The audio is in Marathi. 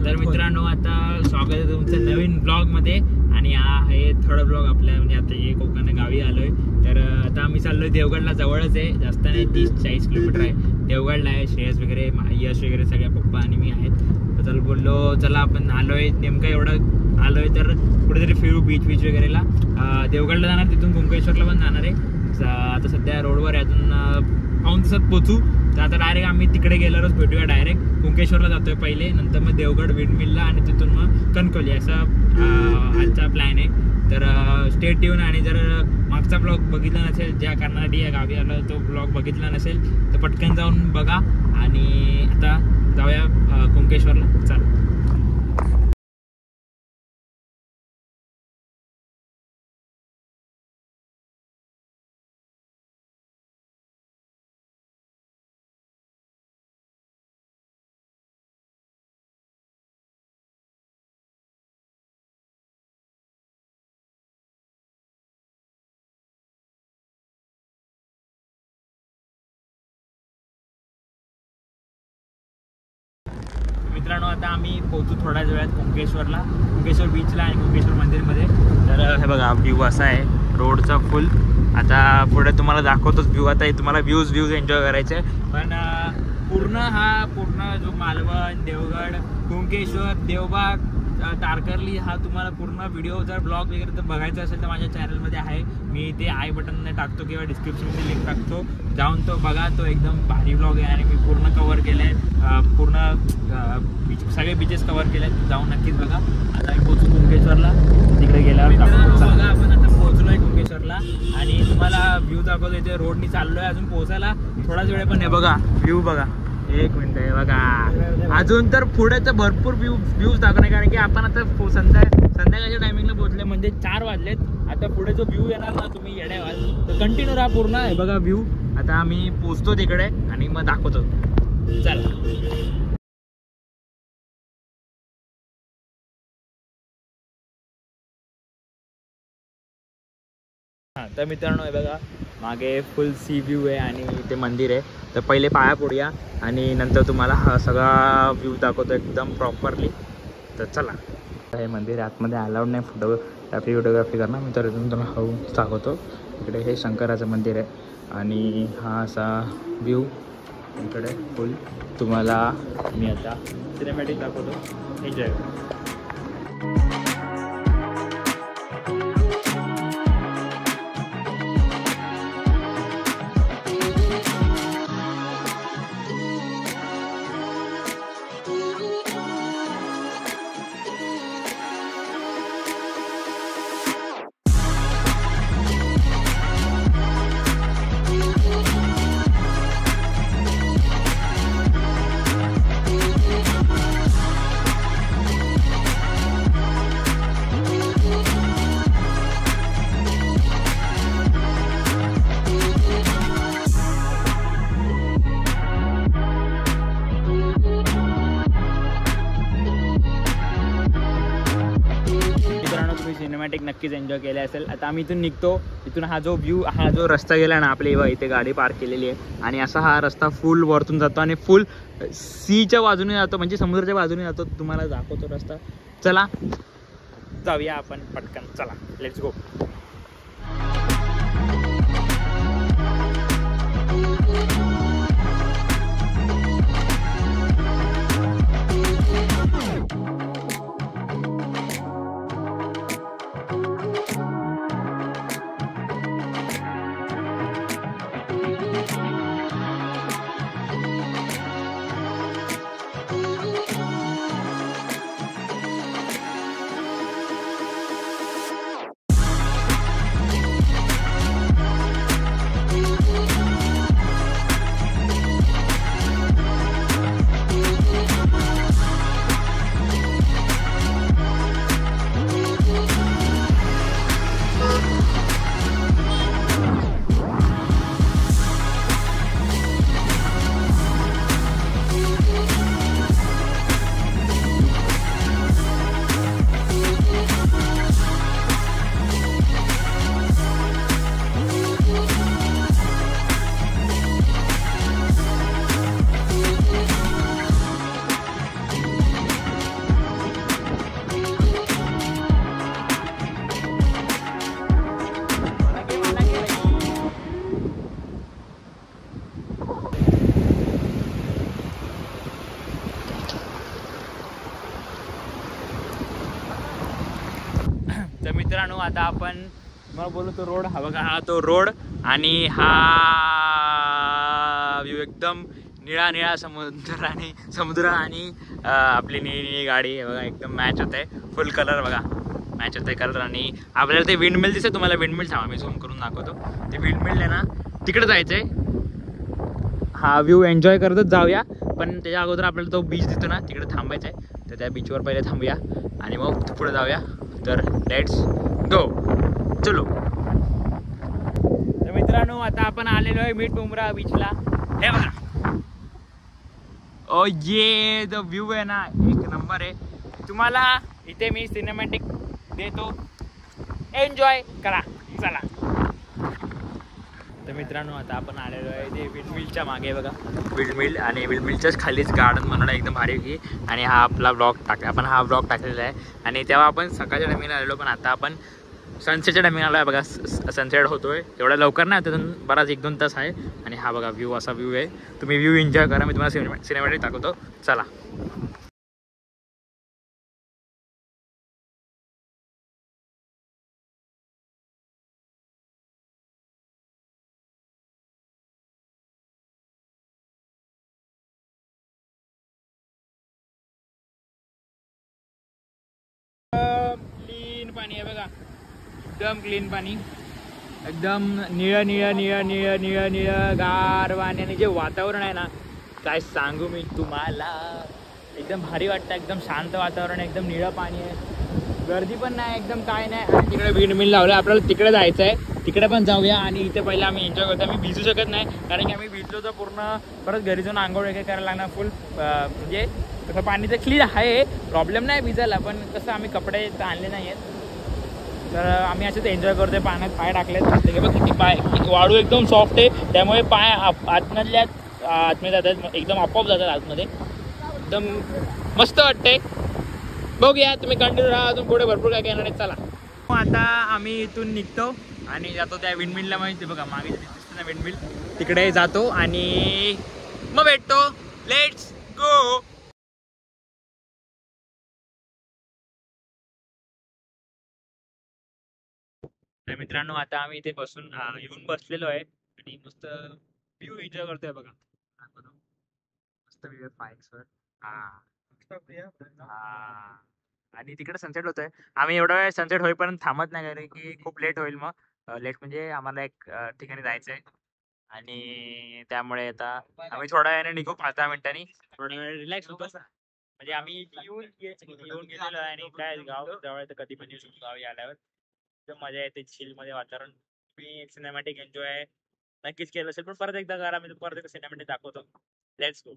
तर मित्रांनो, आता स्वागत आहे तुमचं नवीन ब्लॉग मध्ये. आणि हा आहे थर्ड ब्लॉग आपल्या, म्हणजे आता हे कोकण गावी आलोय. तर आता आम्ही चाललोय देवगडला, जवळच आहे, जास्त नाही, 30-40 किलोमीटर आहे. देवगडला आहे. श्रेयस वगैरे, यश वगैरे सगळ्या पप्पा आणि मी आहेत. तर चल बोललो चला आपण आलोय, नेमकं एवढं आलोय तर कुठेतरी फिरू, बीच वगैरेला. देवगडला जाणार, तिथून कुंकेश्वरला पण जाणार आहे. आता सध्या रोडवर आहे, अजून पाऊण तासात पोचू. तर आता डायरेक्ट आम्ही तिकडे गेल्यावरच भेटूया. डायरेक्ट कुंकेश्वरला जातोय पहिले, नंतर मग देवगड विंडमिलला आणि तिथून मग कणकवली, असा आजचा प्लॅन आहे. तर स्टे ट्यून. आणि जर मागचा ब्लॉग बघितला नसेल, ज्या कारणासाठी या गावी आलो तो ब्लॉग बघितला नसेल तर पटकन जाऊन बघा. आणि आता जाऊया कुंकेश्वरला. चला. मित्रांनो, आता आम्ही पोहोचू थोड्याच वेळात कुंकेश्वरला, कुंकेश्वर बीचला आणि कुंकेश्वर मंदिरमध्ये. तर हे बघा, व्ह्यू असा आहे रोडचा फुल. आता पुढे तुम्हाला दाखवतोच व्ह्यू. आता तुम्हाला व्ह्यूज एन्जॉय करायचे. पण पूर्ण जो मालवण, देवगड, कुंकेश्वर, देवबाग, तारकर्ली, हा तुम्हाला पूर्ण व्हिडिओ जर ब्लॉग वगैरे तर बघायचा असेल तर माझ्या चॅनलमध्ये आहे. मी ते आय बटनने टाकतो किंवा डिस्क्रिप्शनमध्ये लिंक टाकतो, जाऊन तो बघा. तो एकदम भारी ब्लॉग आहे आणि मी पूर्ण कवर केलं आहे. पूर्ण सगळे बीचेस कवर केले आहेत, जाऊन नक्कीच बघा. आता मी पोहोचू कुंकेश्वरला, तिकडे गेल्यावर बघा. आपण आता पोहोचलो आहे कुंकेश्वरला आणि तुम्हाला व्ह्यू दाखवतो. इथे रोडनी चाललो आहे, अजून पोहोचायला थोडाच वेळ पण आहे. बघा व्ह्यू बघा, एक मिनिट आहे बघा. अजून तर पुढे तर भरपूर व्ह्यूज दाखवणार, कारण की आपण आता संध्याकाळच्या टायमिंगला पोहोचले, म्हणजे 4 वाजलेत. आता पुढे जो व्ह्यू येणार ना, तुम्ही येड्या व्हाल. तर कंटिन्यू राहा पूर्ण. आहे बघा व्ह्यू. आता आम्ही पोहोचतो तिकडे आणि मग दाखवतो. चला. हां, तर मित्रांनो हे बघा, मागे फुल सी व्ह्यू आहे आणि ते मंदिर आहे. तर पहिले पाया पडूया आणि नंतर तुम्हाला हा सगळा व्ह्यू दाखवतो एकदम प्रॉपरली. तर चला. हे मंदिर आतमध्ये अलाउड नाही फोटोग्राफी करणं, मी तर इथून तुम्हाला हळू दाखवतो. इकडे हे शंकराचं मंदिर आहे आणि हा असा व्ह्यू इकडे फुल तुम्हाला मी आता सिनेमॅटिक दाखवतो. एन्जॉय. सिनेमॅटिक नक्कीच एन्जॉय केले असेल. आता आम्ही इथून निघतो. इथून हा जो व्ह्यू, हा जो रस्ता गेला ना आपल्या इथे गाडी पार्क केलेली आहे आणि असा हा रस्ता फुल वरतून जातो आणि फुल सीच्या बाजूने जातो, म्हणजे समुद्राच्या बाजूने जातो. तुम्हाला दाखवतो रस्ता. चला जाऊया आपण पटकन. चला, लेट्स गो. मित्रांनो आता आपण मला बोलू तो रोड हा बघा, हा तो रोड आणि हा व्ह्यू एकदम निळा निळा समुद्र आणि आपली निळी गाडी आहे बघा, एकदम मॅच होते. फुल कलर बघा मॅच होते कलर. आणि आपल्याला ते विंडमिल दिसते, तुम्हाला विंडमिल थांबा मी झूम करून दाखवतो. ते विंडमिल आहे ना तिकडे जायचंय. हा व्ह्यू एन्जॉय करतच जाऊया, पण त्याच्या अगोदर आपल्याला तो बीच दिसतो ना तिकडे थांबायचं आहे. तर त्या बीचवर पहिले थांबूया आणि मग पुढे जाऊया. तर लेट्स गो, चलो. तर मित्रांनो आता आपण आलेलो आहे मिड मुंब्रा बीचला. हे बघा, ओ ये जो व्ह्यू आहे ना एक नंबर आहे. तुम्हाला इथे मी सिनेमॅटिक देतो, एन्जॉय करा, चला. तर मित्रांनो आता आपण आलेलो आहे ते विंडमिलच्या मागे बघा, विंडमिल आणि विंडमिलच्याच खालीच गार्डन बनवलं एकदम भारी की. आणि हा आपला आपण हा ब्लॉग टाकलेला आहे. आणि तेव्हा आपण सकाळच्या टायमिंगला आलेलो, पण आता आपण सनसेटच्या टायमिंग आला आहे बघा. सनसेट होतोय एवढ्या लवकर नाही, त्यातून बराच 1-2 तास आहे. आणि हा बघा व्ह्यू, असा व्ह्यू आहे. तुम्ही व्ह्यू एन्जॉय करा, मी तुम्हाला सिनेमॅटिक दाखवतो, चला. क्लीन पाणी आहे बघा, एकदम क्लीन पाणी, एकदम निळं निळं निळं निळं निळं निळं गार पाणी. आणि जे वातावरण आहे ना काय सांगू मी तुम्हाला, एकदम भारी वाटतं. एकदम शांत वातावरण, एकदम निळं पाणी आहे, गर्दी पण नाही, एकदम काय नाही. आणि तिकडे विंडमिल लावलं, आपल्याला तिकडे जायचं आहे, तिकडे पण जाऊया. आणि इथे पहिले आम्ही एन्जॉय करतो. आम्ही भिजू शकत नाही कारण की आम्ही भिजलो तर पूर्ण परत घरी जाऊन आंघोळ वगैरे करायला लागणार फुल. म्हणजे तसं पाणी तर क्लीन आहे, प्रॉब्लेम नाही भिजायला, पण कसं आम्ही कपडे तर आणले नाही आहेत. तर आम्ही असेच एन्जॉय करतोय, पाण्यात पाय टाकलेत. बघ किती पाय, वाळू एकदम सॉफ्ट आहे, त्यामुळे पाय आतमध्ये जातात, एकदम आपोआप जातात आतमध्ये, एकदम मस्त वाटतंय. बघूया, तुम्ही कंटिन्यू राहा, अजून पुढे भरपूर काय येणार आहे. चला आता आम्ही इथून निघतो आणि जातो त्या विंडमिलला. माहिती बघा मागे दिसतं ना विंडमिल, तिकडे जातो आणि मग भेटतो. Let's go. तर मित्रांनो आता आम्ही इथे बसून येऊन बसलेलो आहे आणि मस्त व्ह्यू एन्जॉय करतोय बघा. मस्त व्ह्यू फाईक्सवर. आणि तिकडे सनसेट होतोय. आम्ही एवढा वेळ सनसेट होईपर्यंत थांबत नाही, कारण की खूप लेट होईल. मग लेट म्हणजे आम्हाला एक ठिकाणी जायचंय आणि त्यामुळे आता आम्ही थोड्या वेळाने निघू, 5-10 मिनिटांनी. थोडा वेळ रिलॅक्स होतो, म्हणजे आम्ही येऊन गेलेलो आहे आणि काय गाव जवळ तर कधी पण येऊ शकतो गावी आल्यावर. एकदम मजा येते, चिल मध्ये वातावरण. मी सिनेमॅटिक एन्जॉय नक्कीच केलं असेल, पण परत एकदा करा, मी परत एकदा सिनेमॅटिक दाखवतो. Let's go.